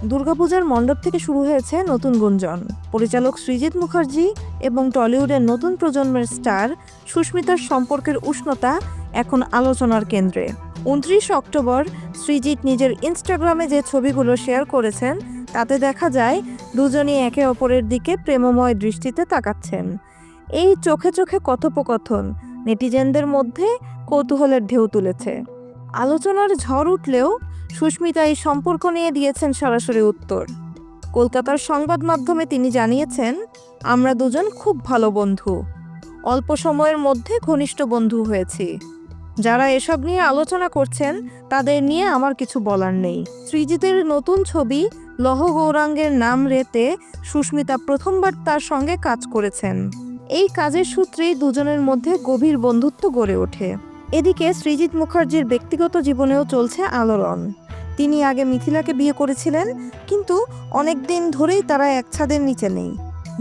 দুর্গাপূজার মণ্ডপ থেকে শুরু হয়েছে নতুন গুঞ্জন। পরিচালক সৃজিত মুখার্জি এবং টলিউডের নতুন প্রজন্মের স্টার সুস্মিতার সম্পর্কের উষ্ণতা এখন আলোচনার কেন্দ্রে। 29 অক্টোবর সৃজিত নিজের ইনস্টাগ্রামে যে ছবিগুলো শেয়ার করেছেন তাতে দেখা যায় দুজনই একে অপরের দিকে প্রেমময় দৃষ্টিতে তাকাচ্ছেন। এই চোখে চোখে কথোপকথন নেটিজেনদের মধ্যে কৌতূহলের ঢেউ তুলেছে। আলোচনার ঝড় উঠলেও সুস্মিতা এই সম্পর্ক নিয়ে দিয়েছেন সরাসরি উত্তর। কলকাতার সংবাদ মাধ্যমে তিনি জানিয়েছেন, আমরা দুজন খুব ভালো বন্ধু, অল্প সময়ের মধ্যে ঘনিষ্ঠ বন্ধু হয়েছি। যারা এসব নিয়ে আলোচনা করছেন তাদের নিয়ে আমার কিছু বলার নেই। সৃজিতের নতুন ছবি লহ গৌরাঙ্গের নাম রেতে সুস্মিতা প্রথমবার তার সঙ্গে কাজ করেছেন। এই কাজের সূত্রেই দুজনের মধ্যে গভীর বন্ধুত্ব গড়ে ওঠে। এদিকে সৃজিত মুখার্জির ব্যক্তিগত জীবনেও চলছে আলোড়ন। তিনি আগে মিথিলাকে বিয়ে করেছিলেন, কিন্তু অনেক দিন ধরেই তারা এক ছাদের নিচে নেই,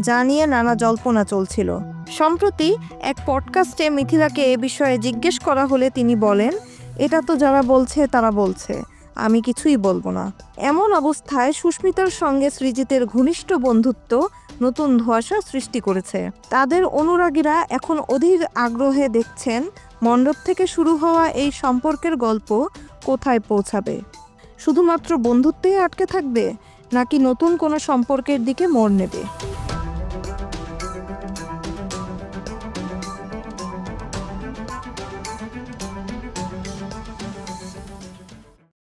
যা নিয়ে নানা জল্পনা চলছিল। সম্প্রতি এক পডকাস্টে মিথিলাকে এ বিষয়ে জিজ্ঞেস করা হলে তিনি বলেন, এটা তো যারা বলছে তারা বলছে, আমি কিছুই বলবো না। এমন অবস্থায় সুস্মিতার সঙ্গে সৃজিতের ঘনিষ্ঠ বন্ধুত্ব নতুন ধোঁয়াশা সৃষ্টি করেছে। তাদের অনুরাগীরা এখন অধীর আগ্রহে দেখছেন মণ্ডপ থেকে শুরু হওয়া এই সম্পর্কের গল্প কোথায় পৌঁছাবে। শুধুমাত্র বন্ধুত্বেই আটকে থাকবে, নাকি নতুন কোনো সম্পর্কের দিকে মোড় নেবে?